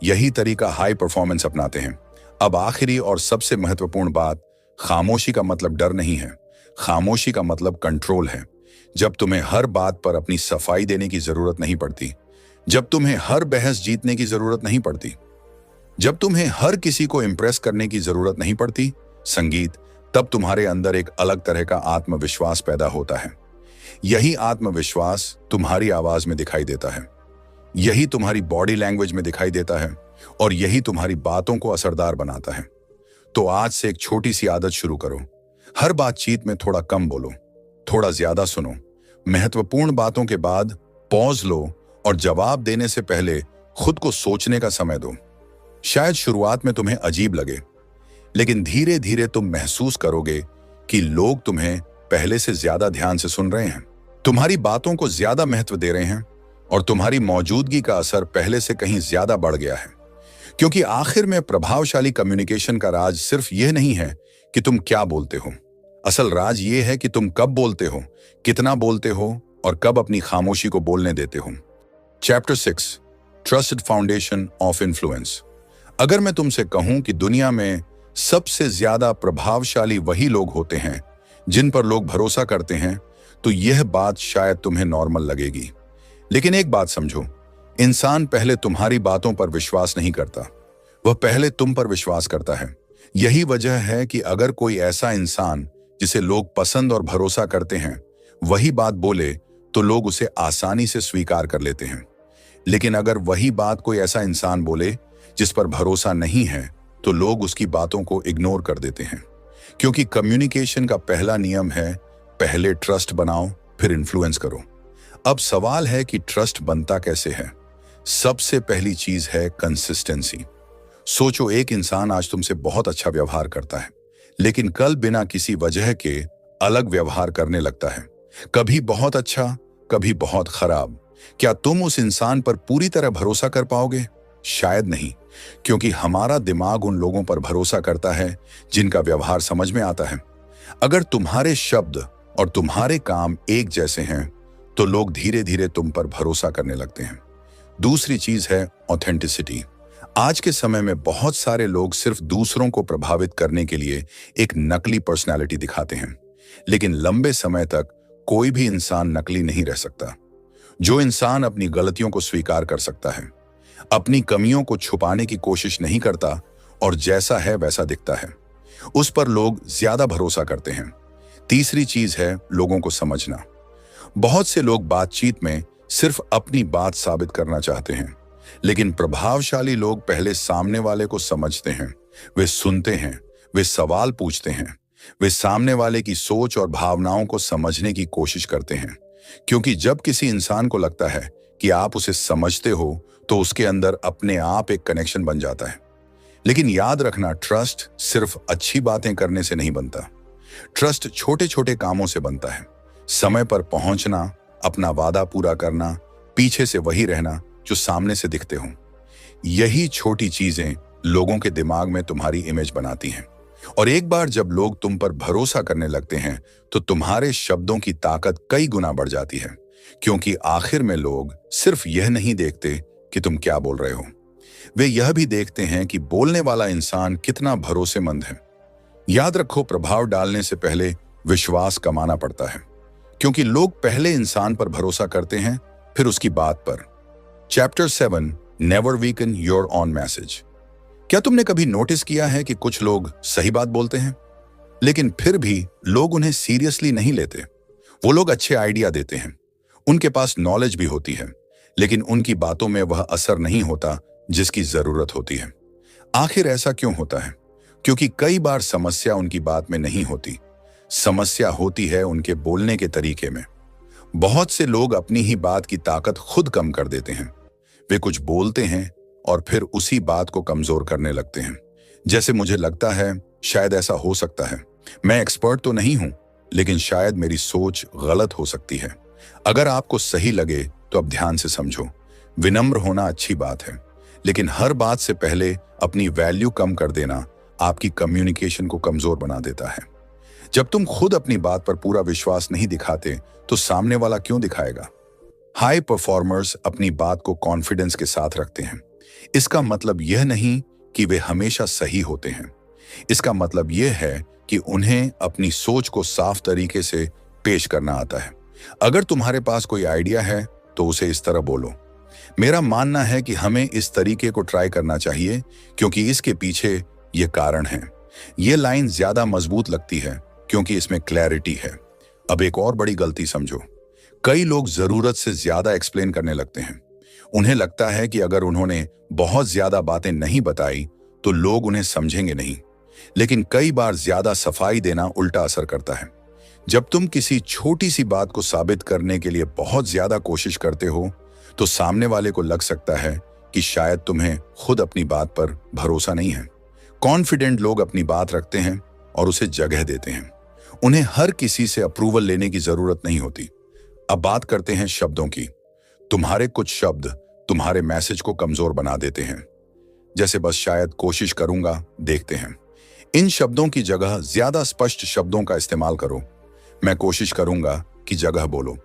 यही तरीका हाई परफॉर्मेंस अपनाते हैं। अब आखिरी और सबसे महत्वपूर्ण बात, खामोशी का मतलब डर नहीं है, खामोशी का मतलब कंट्रोल है। जब तुम्हें हर बात पर अपनी सफाई देने की जरूरत नहीं पड़ती, जब तुम्हें हर बहस जीतने की जरूरत नहीं पड़ती, जब तुम्हें हर किसी को इंप्रेस करने की जरूरत नहीं पड़ती, संगीत, तब तुम्हारे अंदर एक अलग तरह का आत्मविश्वास पैदा होता है। यही आत्मविश्वास तुम्हारी आवाज में दिखाई देता है, यही तुम्हारी बॉडी लैंग्वेज में दिखाई देता है, और यही तुम्हारी बातों को असरदार बनाता है। तो आज से एक छोटी सी आदत शुरू करो, हर बातचीत में थोड़ा कम बोलो, थोड़ा ज्यादा सुनो, महत्वपूर्ण बातों के बाद पॉज लो, और जवाब देने से पहले खुद को सोचने का समय दो। शायद शुरुआत में तुम्हें अजीब लगे, लेकिन धीरे धीरे तुम महसूस करोगे कि लोग तुम्हें पहले से ज्यादा ध्यान से सुन रहे हैं, तुम्हारी बातों को ज्यादा महत्व दे रहे हैं, और तुम्हारी मौजूदगी का असर पहले से कहीं ज्यादा बढ़ गया है। क्योंकि आखिर में प्रभावशाली कम्युनिकेशन का राज सिर्फ यह नहीं है कि तुम क्या बोलते हो, असल राज यह है कि तुम कब बोलते हो, कितना बोलते हो, और कब अपनी खामोशी को बोलने देते हो। Chapter 6, trusted foundation of influence. अगर मैं तुमसे कहूं कि दुनिया में सबसे ज्यादा प्रभावशाली वही लोग होते हैं जिन पर लोग भरोसा करते हैं, तो यह बात शायद तुम्हें नॉर्मल लगेगी। लेकिन एक बात समझो, इंसान पहले तुम्हारी बातों पर विश्वास नहीं करता, वह पहले तुम पर विश्वास करता है। यही वजह है कि अगर कोई ऐसा इंसान जिसे लोग पसंद और भरोसा करते हैं वही बात बोले तो लोग उसे आसानी से स्वीकार कर लेते हैं। लेकिन अगर वही बात कोई ऐसा इंसान बोले जिस पर भरोसा नहीं है तो लोग उसकी बातों को इग्नोर कर देते हैं। क्योंकि कम्युनिकेशन का पहला नियम है, पहले ट्रस्ट बनाओ फिर इन्फ्लुएंस करो। अब सवाल है कि ट्रस्ट बनता कैसे है। सबसे पहली चीज है कंसिस्टेंसी। सोचो, एक इंसान आज तुमसे बहुत अच्छा व्यवहार करता है, लेकिन कल बिना किसी वजह के अलग व्यवहार करने लगता है, कभी बहुत अच्छा, कभी बहुत खराब। क्या तुम उस इंसान पर पूरी तरह भरोसा कर पाओगे? शायद नहीं, क्योंकि हमारा दिमाग उन लोगों पर भरोसा करता है जिनका व्यवहार समझ में आता है। अगर तुम्हारे शब्द और तुम्हारे काम एक जैसे हैं, तो लोग धीरे धीरे तुम पर भरोसा करने लगते हैं। दूसरी चीज है ऑथेंटिसिटी। आज के समय में बहुत सारे लोग सिर्फ दूसरों को प्रभावित करने के लिए एक नकली पर्सनैलिटी दिखाते हैं, लेकिन लंबे समय तक कोई भी इंसान नकली नहीं रह सकता। जो इंसान अपनी गलतियों को स्वीकार कर सकता है, अपनी कमियों को छुपाने की कोशिश नहीं करता और जैसा है वैसा दिखता है, उस पर लोग ज्यादा भरोसा करते हैं। तीसरी चीज है लोगों को समझना। बहुत से लोग बातचीत में सिर्फ अपनी बात साबित करना चाहते हैं, लेकिन प्रभावशाली लोग पहले सामने वाले को समझते हैं। वे सुनते हैं, वे सवाल पूछते हैं, वे सामने वाले की सोच और भावनाओं को समझने की कोशिश करते हैं। क्योंकि जब किसी इंसान को लगता है कि आप उसे समझते हो, तो उसके अंदर अपने आप एक कनेक्शन बन जाता है। लेकिन याद रखना, ट्रस्ट सिर्फ अच्छी बातें करने से नहीं बनता। ट्रस्ट छोटे छोटे कामों से बनता है। समय पर पहुंचना, अपना वादा पूरा करना, पीछे से वही रहना जो सामने से दिखते हो। यही छोटी चीजें लोगों के दिमाग में तुम्हारी इमेज बनाती हैं। और एक बार जब लोग तुम पर भरोसा करने लगते हैं, तो तुम्हारे शब्दों की ताकत कई गुना बढ़ जाती है। क्योंकि आखिर में लोग सिर्फ यह नहीं देखते कि तुम क्या बोल रहे हो, वे यह भी देखते हैं कि बोलने वाला इंसान कितना भरोसेमंद है। याद रखो, प्रभाव डालने से पहले विश्वास कमाना पड़ता है, क्योंकि लोग पहले इंसान पर भरोसा करते हैं, फिर उसकी बात पर। Chapter 7, never weaken your on message. क्या तुमने कभी नोटिस किया है कि कुछ लोग सही बात बोलते हैं, लेकिन फिर भी लोग उन्हें सीरियसली नहीं लेते? वो लोग अच्छे आइडिया देते हैं, उनके पास नॉलेज भी होती है, लेकिन उनकी बातों में वह असर नहीं होता जिसकी जरूरत होती है। आखिर ऐसा क्यों होता है? क्योंकि कई बार समस्या उनकी बात में नहीं होती, समस्या होती है उनके बोलने के तरीके में। बहुत से लोग अपनी ही बात की ताकत खुद कम कर देते हैं। वे कुछ बोलते हैं और फिर उसी बात को कमजोर करने लगते हैं। जैसे, मुझे लगता है शायद ऐसा हो सकता है, मैं एक्सपर्ट तो नहीं हूं, लेकिन शायद मेरी सोच गलत हो सकती है। अगर आपको सही लगे तो अब ध्यान से समझो। विनम्र होना अच्छी बात है, लेकिन हर बात से पहले अपनी वैल्यू कम कर देना आपकी कम्युनिकेशन को कमजोर बना देता है। जब तुम खुद अपनी बात पर पूरा विश्वास नहीं दिखाते, तो सामने वाला क्यों दिखाएगा? हाई परफॉर्मर्स अपनी बात को कॉन्फिडेंस के साथ रखते हैं। इसका मतलब यह नहीं कि वे हमेशा सही होते हैं। इसका मतलब यह है कि उन्हें अपनी सोच को साफ तरीके से पेश करना आता है। अगर तुम्हारे पास कोई आइडिया है, तो उसे इस तरह बोलो। मेरा मानना है कि हमें इस तरीके को ट्राई करना चाहिए, क्योंकि इसके पीछे ये कारण है। ये लाइन ज्यादा मजबूत लगती है क्योंकि इसमें क्लैरिटी है। अब एक और बड़ी गलती समझो। कई लोग जरूरत से ज्यादा एक्सप्लेन करने लगते हैं। उन्हें लगता है कि अगर उन्होंने बहुत ज्यादा बातें नहीं बताई, तो लोग उन्हें समझेंगे नहीं। लेकिन कई बार ज्यादा सफाई देना उल्टा असर करता है। जब तुम किसी छोटी सी बात को साबित करने के लिए बहुत ज्यादा कोशिश करते हो, तो सामने वाले को लग सकता है कि शायद तुम्हें खुद अपनी बात पर भरोसा नहीं है। कॉन्फिडेंट लोग अपनी बात रखते हैं और उसे जगह देते हैं। उन्हें हर किसी से अप्रूवल लेने की जरूरत नहीं होती। अब बात करते हैं शब्दों की। तुम्हारे कुछ शब्द तुम्हारे मैसेज को कमजोर बना देते हैं। जैसे, बस शायद कोशिश करूंगा, देखते हैं। इन शब्दों की जगह ज्यादा स्पष्ट शब्दों का इस्तेमाल करो। मैं कोशिश करूंगा की जगह बोलो,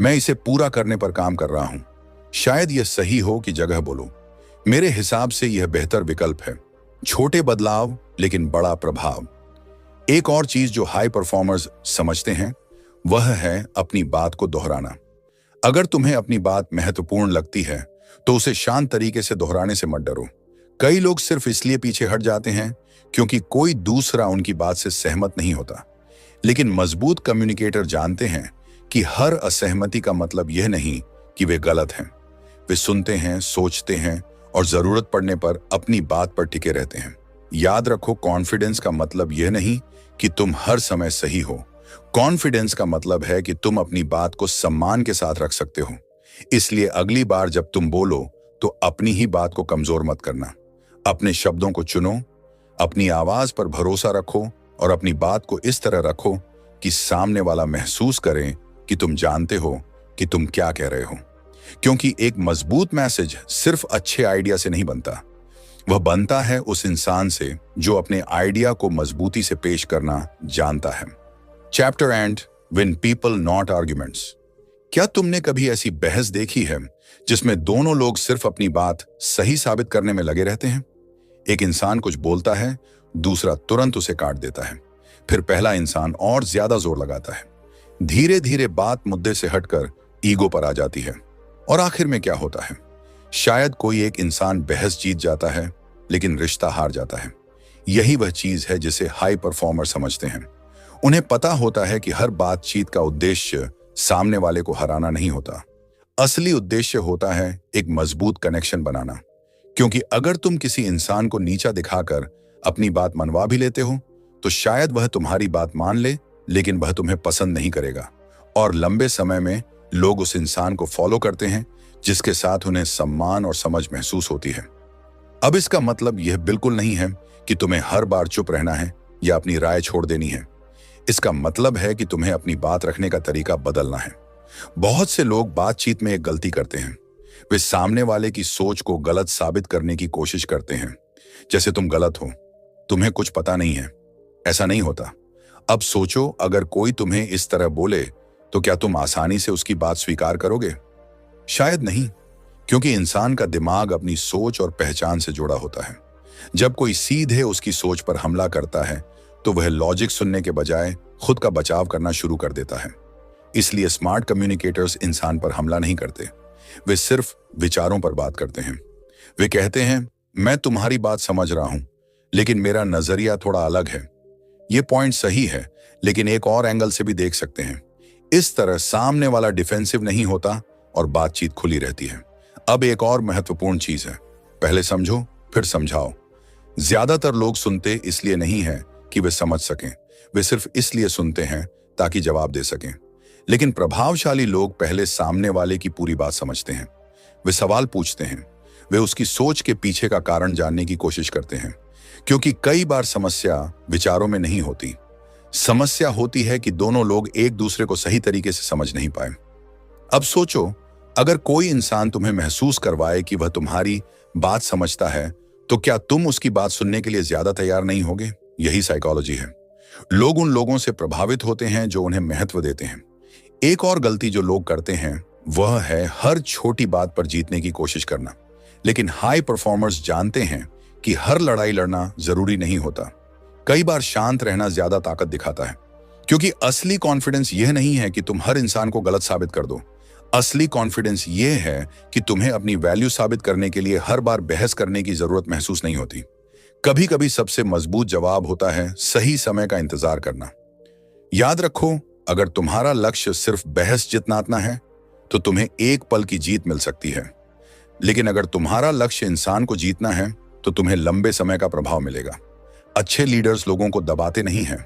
मैं इसे पूरा करने पर काम कर रहा हूं। शायद यह सही हो कि जगह बोलो, मेरे हिसाब से यह बेहतर विकल्प है। छोटे बदलाव लेकिन बड़ा प्रभाव। एक और चीज जो हाई परफॉर्मर्स समझते हैं, वह है अपनी बात को दोहराना। अगर तुम्हें अपनी बात महत्वपूर्ण लगती है, तो उसे शांत तरीके से दोहराने से मत डरो। कई लोग सिर्फ इसलिए पीछे हट जाते हैं क्योंकि कोई दूसरा उनकी बात से सहमत नहीं होता। लेकिन मजबूत कम्युनिकेटर जानते हैं कि हर असहमति का मतलब यह नहीं कि वे गलत हैं। वे सुनते हैं, सोचते हैं और जरूरत पड़ने पर अपनी बात पर टिके रहते हैं। याद रखो, कॉन्फिडेंस का मतलब यह नहीं कि तुम हर समय सही हो। कॉन्फिडेंस का मतलब है कि तुम अपनी बात को सम्मान के साथ रख सकते हो। इसलिए अगली बार जब तुम बोलो, तो अपनी ही बात को कमजोर मत करना। अपने शब्दों को चुनो, अपनी आवाज पर भरोसा रखो और अपनी बात को इस तरह रखो कि सामने वाला महसूस करे कि तुम जानते हो कि तुम क्या कह रहे हो। क्योंकि एक मजबूत मैसेज सिर्फ अच्छे आइडिया से नहीं बनता, वह बनता है उस इंसान से जो अपने आइडिया को मजबूती से पेश करना जानता है। Chapter and win people not arguments. क्या तुमने कभी ऐसी बहस देखी है जिसमें दोनों लोग सिर्फ अपनी बात सही साबित करने में लगे रहते हैं? एक इंसान कुछ बोलता है, दूसरा तुरंत उसे काट देता है, फिर पहला इंसान और ज्यादा जोर लगाता है। धीरे धीरे बात मुद्दे से हटकर ईगो पर आ जाती है और आखिर में क्या होता है? शायद कोई एक इंसान बहस जीत जाता है लेकिन रिश्ता हार जाता है। यही वह चीज है जिसे हाई परफॉर्मर समझते हैं। उन्हें पता होता है कि हर बातचीत का उद्देश्य सामने वाले को हराना नहीं होता। असली उद्देश्य होता है एक मजबूत कनेक्शन बनाना। क्योंकि अगर तुम किसी इंसान को नीचा दिखाकर अपनी बात मनवा भी लेते हो तो शायद वह तुम्हारी बात मान ले, लेकिन वह तुम्हें पसंद नहीं करेगा और लंबे समय में लोग उस इंसान को फॉलो करते हैं जिसके साथ उन्हें सम्मान और समझ महसूस होती है। अब इसका मतलब यह बिल्कुल नहीं है कि तुम्हें हर बार चुप रहना है या अपनी राय छोड़ देनी है। इसका मतलब है कि तुम्हें अपनी बात रखने का तरीका बदलना है। बहुत से लोग बातचीत में एक गलती करते हैं। वे सामने वाले की सोच को गलत साबित करने की कोशिश करते हैं, जैसे तुम गलत हो, तुम्हें कुछ पता नहीं है। ऐसा नहीं होता। अब सोचो, अगर कोई तुम्हें इस तरह बोले तो क्या तुम आसानी से उसकी बात स्वीकार करोगे? शायद नहीं, क्योंकि इंसान का दिमाग अपनी सोच और पहचान से जुड़ा होता है। जब कोई सीधे उसकी सोच पर हमला करता है तो वह लॉजिक सुनने के बजाय खुद का बचाव करना शुरू कर देता है। इसलिए स्मार्ट कम्युनिकेटर्स इंसान पर हमला नहीं करते, वे सिर्फ विचारों पर बात करते हैं। वे कहते हैं, मैं तुम्हारी बात समझ रहा हूं, लेकिन मेरा नजरिया थोड़ा अलग है। ये पॉइंट सही है, लेकिन एक और एंगल से भी देख सकते हैं। इस तरह सामने वाला डिफेंसिव नहीं होता और बातचीत खुली रहती है। अब एक और महत्वपूर्ण चीज है, पहले समझो फिर समझाओ। ज्यादातर लोग सुनते इसलिए नहीं है कि वे समझ सकें, वे सिर्फ इसलिए सुनते हैं ताकि जवाब दे सकें। लेकिन प्रभावशाली लोग पहले सामने वाले की पूरी बात समझते हैं। वे सवाल पूछते हैं, वे उसकी सोच के पीछे का कारण जानने की कोशिश करते हैं। क्योंकि कई बार समस्या विचारों में नहीं होती, समस्या होती है कि दोनों लोग एक दूसरे को सही तरीके से समझ नहीं पाए। अब सोचो, अगर कोई इंसान तुम्हें महसूस करवाए कि वह तुम्हारी बात समझता है, तो क्या तुम उसकी बात सुनने के लिए ज्यादा तैयार नहीं होगे? यही साइकोलॉजी है। लोग उन लोगों से प्रभावित होते हैं जो उन्हें महत्व देते हैं। एक और गलती जो लोग करते हैं वह है हर छोटी बात पर जीतने की कोशिश करना। लेकिन हाई परफॉर्मर्स जानते हैं कि हर लड़ाई लड़ना जरूरी नहीं होता। कई बार शांत रहना ज्यादा ताकत दिखाता है। क्योंकि असली कॉन्फिडेंस यह नहीं है कि तुम हर इंसान को गलत साबित कर दो। असली कॉन्फिडेंस यह है कि तुम्हें अपनी वैल्यू साबित करने के लिए हर बार बहस करने की जरूरत महसूस नहीं होती। कभी कभी सबसे मजबूत जवाब होता है सही समय का इंतजार करना। याद रखो, अगर तुम्हारा लक्ष्य सिर्फ बहस जितना है तो तुम्हें एक पल की जीत मिल सकती है। लेकिन अगर तुम्हारा लक्ष्य इंसान को जीतना है तो तुम्हें लंबे समय का प्रभाव मिलेगा। अच्छे लीडर्स लोगों को दबाते नहीं हैं,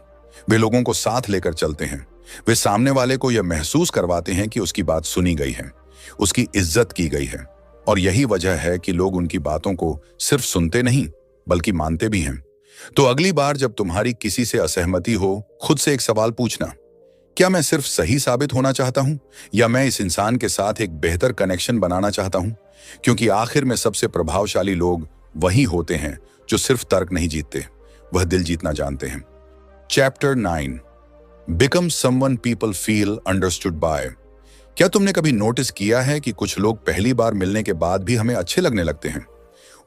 वे लोगों को साथ लेकर चलते हैं। वे सामने वाले को यह महसूस करवाते हैं कि उसकी बात सुनी गई है, उसकी इज्जत की गई है। और यही वजह है कि लोग उनकी बातों को सिर्फ सुनते नहीं बल्कि मानते भी हैं। तो अगली बार जब तुम्हारी किसी से असहमति हो, खुद से एक सवाल पूछना, क्या मैं सिर्फ सही साबित होना चाहता हूं या मैं इस इंसान के साथ एक बेहतर कनेक्शन बनाना चाहता हूं? क्योंकि आखिर में सबसे प्रभावशाली लोग वही होते हैं जो सिर्फ तर्क नहीं जीतते, वह दिल जीतना जानते हैं। Chapter 9, become someone people feel understood by. क्या तुमने कभी नोटिस किया है कि कुछ लोग पहली बार मिलने के बाद भी हमें अच्छे लगने लगते हैं?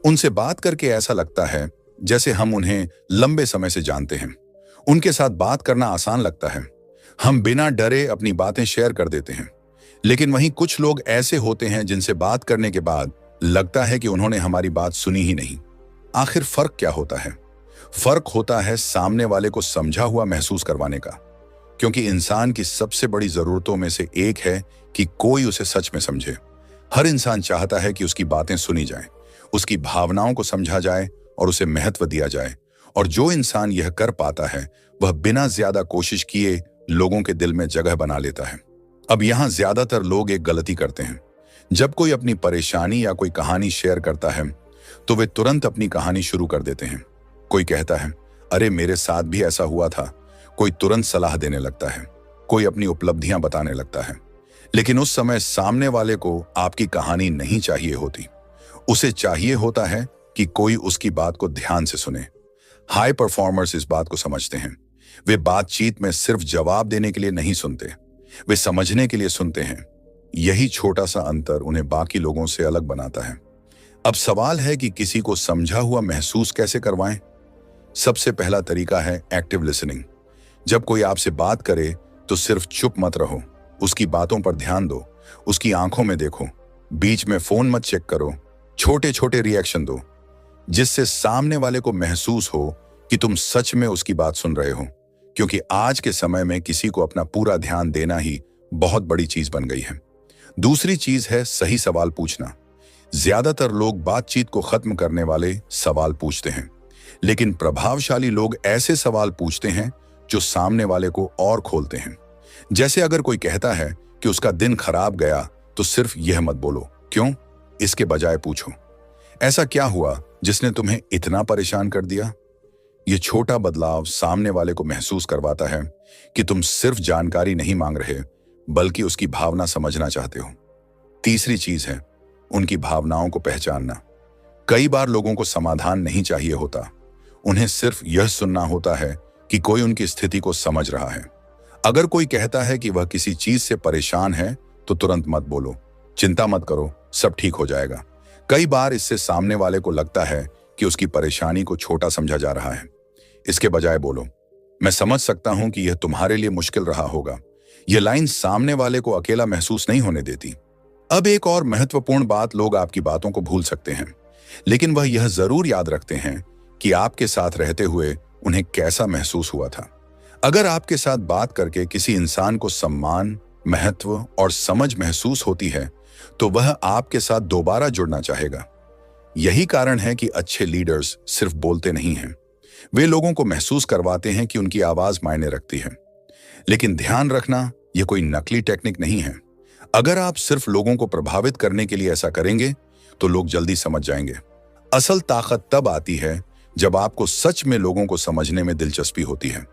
उनसे बात करके ऐसा लगता है जैसे हम उन्हें लंबे समय से जानते हैं। उनके साथ बात करना आसान लगता है, हम बिना डरे अपनी बातें शेयर कर देते हैं। लेकिन वहीं कुछ लोग ऐसे होते हैं जिनसे बात करने के बाद लगता है कि उन्होंने हमारी बात सुनी ही नहीं। आखिर फर्क क्या होता है? फर्क होता है सामने वाले को समझा हुआ महसूस करवाने का। क्योंकि इंसान की सबसे बड़ी जरूरतों में से एक है कि कोई उसे सच में समझे। हर इंसान चाहता है कि उसकी बातें सुनी जाएं, उसकी भावनाओं को समझा जाए और उसे महत्व दिया जाए। और जो इंसान यह कर पाता है वह बिना ज्यादा कोशिश किए लोगों के दिल में जगह बना लेता है। अब यहां ज्यादातर लोग एक गलती करते हैं। जब कोई अपनी परेशानी या कोई कहानी शेयर करता है तो वे तुरंत अपनी कहानी शुरू कर देते हैं। कोई कहता है, अरे मेरे साथ भी ऐसा हुआ था। कोई तुरंत सलाह देने लगता है, कोई अपनी उपलब्धियां बताने लगता है। लेकिन उस समय सामने वाले को आपकी कहानी नहीं चाहिए होती। उसे चाहिए होता है कि कोई उसकी बात को ध्यान से सुने। हाई परफॉर्मर्स इस बात को समझते हैं। वे बातचीत में सिर्फ जवाब देने के लिए नहीं सुनते, वे समझने के लिए सुनते हैं। यही छोटा सा अंतर उन्हें बाकी लोगों से अलग बनाता है। अब सवाल है कि किसी को समझा हुआ महसूस कैसे करवाएं? सबसे पहला तरीका है एक्टिव लिसनिंग। जब कोई आपसे बात करे तो सिर्फ चुप मत रहो, उसकी बातों पर ध्यान दो, उसकी आंखों में देखो, बीच में फोन मत चेक करो, छोटे छोटे रिएक्शन दो, जिससे सामने वाले को महसूस हो कि तुम सच में उसकी बात सुन रहे हो। क्योंकि आज के समय में किसी को अपना पूरा ध्यान देना ही बहुत बड़ी चीज बन गई है। दूसरी चीज है सही सवाल पूछना। ज्यादातर लोग बातचीत को खत्म करने वाले सवाल पूछते हैं, लेकिन प्रभावशाली लोग ऐसे सवाल पूछते हैं जो सामने वाले को और खोलते हैं। जैसे अगर कोई कहता है कि उसका दिन खराब गया तो सिर्फ यह मत बोलो क्यों, इसके बजाय पूछो ऐसा क्या हुआ जिसने तुम्हें इतना परेशान कर दिया। यह छोटा बदलाव सामने वाले को महसूस करवाता है कि तुम सिर्फ जानकारी नहीं मांग रहे बल्कि उसकी भावना समझना चाहते हो। तीसरी चीज है उनकी भावनाओं को पहचानना। कई बार लोगों को समाधान नहीं चाहिए होता, उन्हें सिर्फ यह सुनना होता है कि कोई उनकी स्थिति को समझ रहा है। अगर कोई कहता है कि वह किसी चीज से परेशान है तो तुरंत मत बोलो, चिंता मत करो, सब ठीक हो जाएगा। कई बार इससे सामने वाले को लगता है कि उसकी परेशानी को छोटा समझा जा रहा है। इसके बजाय बोलो, मैं समझ सकता हूं कि यह तुम्हारे लिए मुश्किल रहा होगा। यह लाइन सामने वाले को अकेला महसूस नहीं होने देती। अब एक और महत्वपूर्ण बात, लोग आपकी बातों को भूल सकते हैं, लेकिन वह यह जरूर याद रखते हैं कि आपके साथ रहते हुए उन्हें कैसा महसूस हुआ था। अगर आपके साथ बात करके किसी इंसान को सम्मान, महत्व और समझ महसूस होती है तो वह आपके साथ दोबारा जुड़ना चाहेगा। यही कारण है कि अच्छे लीडर्स सिर्फ बोलते नहीं हैं, वे लोगों को महसूस करवाते हैं कि उनकी आवाज मायने रखती है। लेकिन ध्यान रखना, यह कोई नकली टेक्निक नहीं है। अगर आप सिर्फ लोगों को प्रभावित करने के लिए ऐसा करेंगे तो लोग जल्दी समझ जाएंगे। असल ताकत तब आती है जब आपको सच में लोगों को समझने में दिलचस्पी होती है,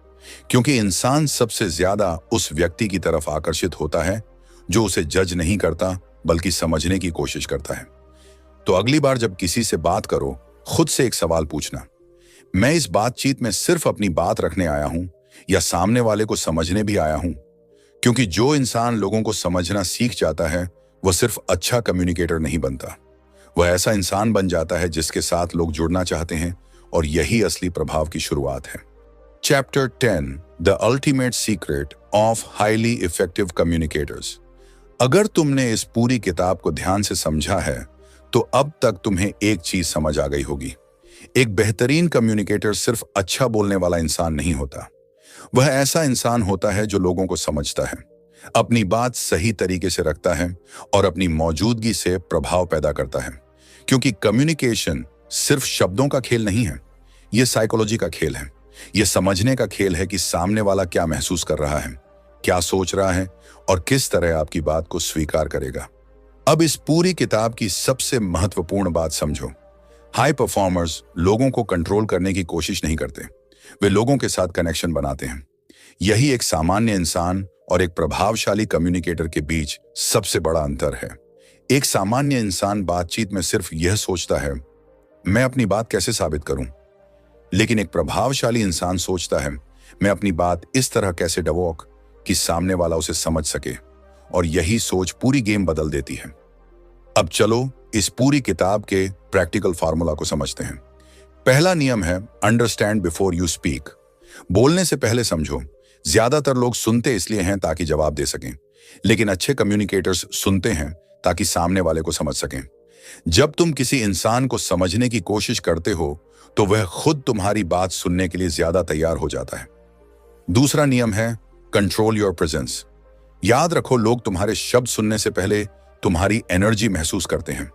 क्योंकि इंसान सबसे ज्यादा उस व्यक्ति की तरफ आकर्षित होता है जो उसे जज नहीं करता बल्कि समझने की कोशिश करता है। तो अगली बार जब किसी से बात करो, खुद से एक सवाल पूछना, मैं इस बातचीत में सिर्फ अपनी बात रखने आया हूं या सामने वाले को समझने भी आया हूं? क्योंकि जो इंसान लोगों को समझना सीख जाता है वह सिर्फ अच्छा कम्युनिकेटर नहीं बनता, वह ऐसा इंसान बन जाता है जिसके साथ लोग जुड़ना चाहते हैं, और यही असली प्रभाव की शुरुआत है। Chapter 10, the ultimate secret of highly effective communicators. अगर तुमने इस पूरी किताब को ध्यान से समझा है तो अब तक तुम्हें एक चीज समझ आ गई होगी, एक बेहतरीन कम्युनिकेटर सिर्फ अच्छा बोलने वाला इंसान नहीं होता, वह ऐसा इंसान होता है जो लोगों को समझता है, अपनी बात सही तरीके से रखता है और अपनी मौजूदगी से प्रभाव पैदा करता है। क्योंकि कम्युनिकेशन सिर्फ शब्दों का खेल नहीं है, यह साइकोलॉजी का खेल है। यह समझने का खेल है कि सामने वाला क्या महसूस कर रहा है, क्या सोच रहा है और किस तरह आपकी बात को स्वीकार करेगा। अब इस पूरी किताब की सबसे महत्वपूर्ण बात समझो। हाई परफॉर्मर्स लोगों को कंट्रोल करने की कोशिश नहीं करते, वे लोगों के साथ कनेक्शन बनाते हैं। यही एक सामान्य इंसान और एक प्रभावशाली कम्युनिकेटर के बीच सबसे बड़ा अंतर है। एक सामान्य इंसान बातचीत में सिर्फ यह सोचता है, मैं अपनी बात कैसे साबित करूं, लेकिन एक प्रभावशाली इंसान सोचता है, मैं अपनी बात इस तरह कैसे डबोक कि सामने वाला उसे समझ सके, और यही सोच पूरी गेम बदल देती है। अब चलो इस पूरी किताब के प्रैक्टिकल फार्मूला को समझते हैं। पहला नियम है अंडरस्टैंड बिफोर यू स्पीक। बोलने से पहले समझो। ज्यादातर लोग सुनते इसलिए हैं ताकि जवाब दे सकें, लेकिन अच्छे कम्युनिकेटर्स सुनते हैं ताकि सामने वाले को समझ सकें। जब तुम किसी इंसान को समझने की कोशिश करते हो तो वह खुद तुम्हारी बात सुनने के लिए ज्यादा तैयार हो जाता है। दूसरा नियम है कंट्रोल योर प्रेजेंस। याद रखो, लोग तुम्हारे शब्द सुनने से पहले तुम्हारी एनर्जी महसूस करते हैं।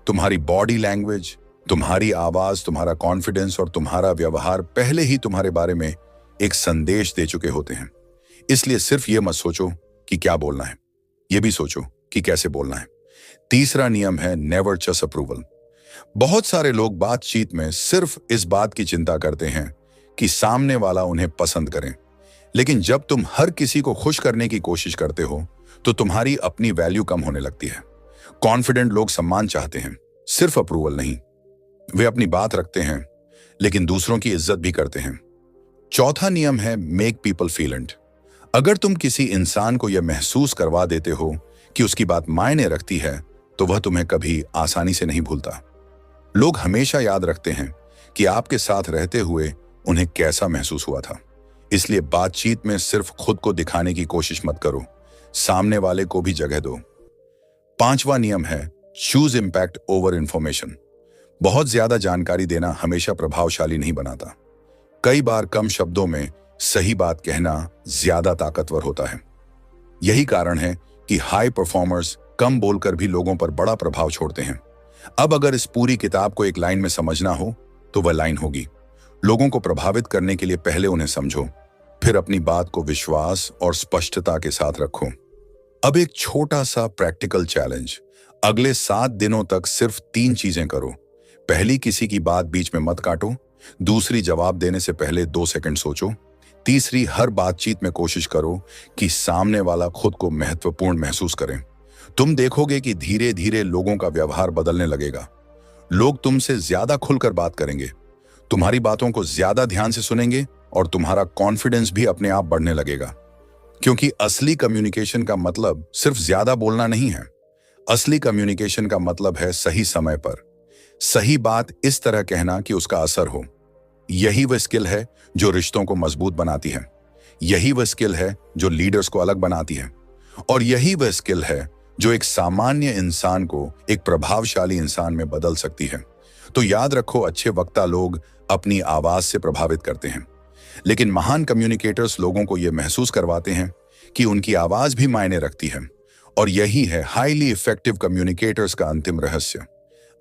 तुम्हारी बॉडी लैंग्वेज, तुम्हारी आवाज, तुम्हारा कॉन्फिडेंस और तुम्हारा व्यवहार पहले ही तुम्हारे बारे में एक संदेश दे चुके होते हैं। इसलिए सिर्फ यह मत सोचो कि क्या बोलना है, यह भी सोचो कि कैसे बोलना है। तीसरा नियम है नेवर जस्ट अप्रूवल। बहुत सारे लोग बातचीत में सिर्फ इस बात की चिंता करते हैं कि सामने वाला उन्हें पसंद करे, लेकिन जब तुम हर किसी को खुश करने की कोशिश करते हो तो तुम्हारी अपनी वैल्यू कम होने लगती है। कॉन्फिडेंट लोग सम्मान चाहते हैं, सिर्फ अप्रूवल नहीं। वे अपनी बात रखते हैं लेकिन दूसरों की इज्जत भी करते हैं। चौथा नियम है मेक पीपल फील इट। अगर तुम किसी इंसान को यह महसूस करवा देते हो कि उसकी बात मायने रखती है तो वह तुम्हें कभी आसानी से नहीं भूलता। लोग हमेशा याद रखते हैं कि आपके साथ रहते हुए उन्हें कैसा महसूस हुआ था। इसलिए बातचीत में सिर्फ खुद को दिखाने की कोशिश मत करो, सामने वाले को भी जगह दो। पांचवा नियम है चूज इंपैक्ट ओवर इंफॉर्मेशन। बहुत ज्यादा जानकारी देना हमेशा प्रभावशाली नहीं बनाता। कई बार कम शब्दों में सही बात कहना ज्यादा ताकतवर होता है। यही कारण है कि हाई परफॉर्मर्स कम बोलकर भी लोगों पर बड़ा प्रभाव छोड़ते हैं। अब अगर इस पूरी किताब को एक लाइन में समझना हो तो वह लाइन होगी, लोगों को प्रभावित करने के लिए पहले उन्हें समझो, फिर अपनी बात को विश्वास और स्पष्टता के साथ रखो। अब एक छोटा सा प्रैक्टिकल चैलेंज। अगले 7 दिनों तक सिर्फ 3 चीजें करो। पहली, किसी की बात बीच में मत काटो। दूसरी, जवाब देने से पहले 2 सेकंड सोचो। तीसरी, हर बातचीत में कोशिश करो कि सामने वाला खुद को महत्वपूर्ण महसूस करे। तुम देखोगे कि धीरे धीरे लोगों का व्यवहार बदलने लगेगा। लोग तुमसे ज्यादा खुलकर बात करेंगे, तुम्हारी बातों को ज्यादा ध्यान से सुनेंगे और तुम्हारा कॉन्फिडेंस भी अपने आप बढ़ने लगेगा। क्योंकि असली कम्युनिकेशन का मतलब सिर्फ ज्यादा बोलना नहीं है। असली कम्युनिकेशन का मतलब है सही समय पर सही बात इस तरह कहना कि उसका असर हो। यही वह स्किल है जो रिश्तों को मजबूत बनाती है। यही वह स्किल है जो लीडर्स को अलग बनाती है। और यही वह स्किल है जो एक सामान्य इंसान को एक प्रभावशाली इंसान में बदल सकती है। तो याद रखो, अच्छे वक्ता लोग अपनी आवाज से प्रभावित करते हैं, लेकिन महान कम्युनिकेटर्स लोगों को यह महसूस करवाते हैं कि उनकी आवाज भी मायने रखती है। और यही है हाईली इफेक्टिव कम्युनिकेटर्स का अंतिम रहस्य।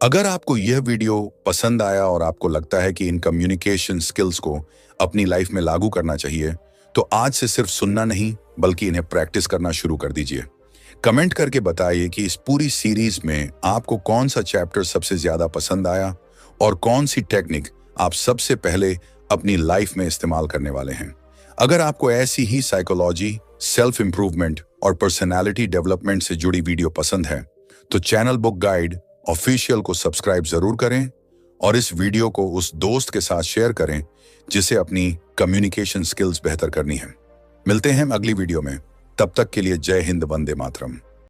अगर आपको यह वीडियो पसंद आया और आपको लगता है कि इन कम्युनिकेशन स्किल्स को अपनी लाइफ में लागू करना चाहिए, तो आज से सिर्फ सुनना नहीं बल्कि इन्हें प्रैक्टिस करना शुरू कर दीजिए। कमेंट करके बताइए कि इस पूरी सीरीज में आपको कौन सा चैप्टर सबसे ज्यादा पसंद आया और कौन सी टेक्निक आप सबसे पहले अपनी लाइफ में इस्तेमाल करने वाले हैं। अगर आपको ऐसी ही साइकोलॉजी, सेल्फ इंप्रूवमेंट और पर्सनालिटी डेवलपमेंट से जुड़ी वीडियो पसंद है तो चैनल बुक गाइड ऑफिशियल को सब्सक्राइब जरूर करें और इस वीडियो को उस दोस्त के साथ शेयर करें जिसे अपनी कम्युनिकेशन स्किल्स बेहतर करनी है। मिलते हैं अगली वीडियो में, तब तक के लिए जय हिंद, वंदे मातरम।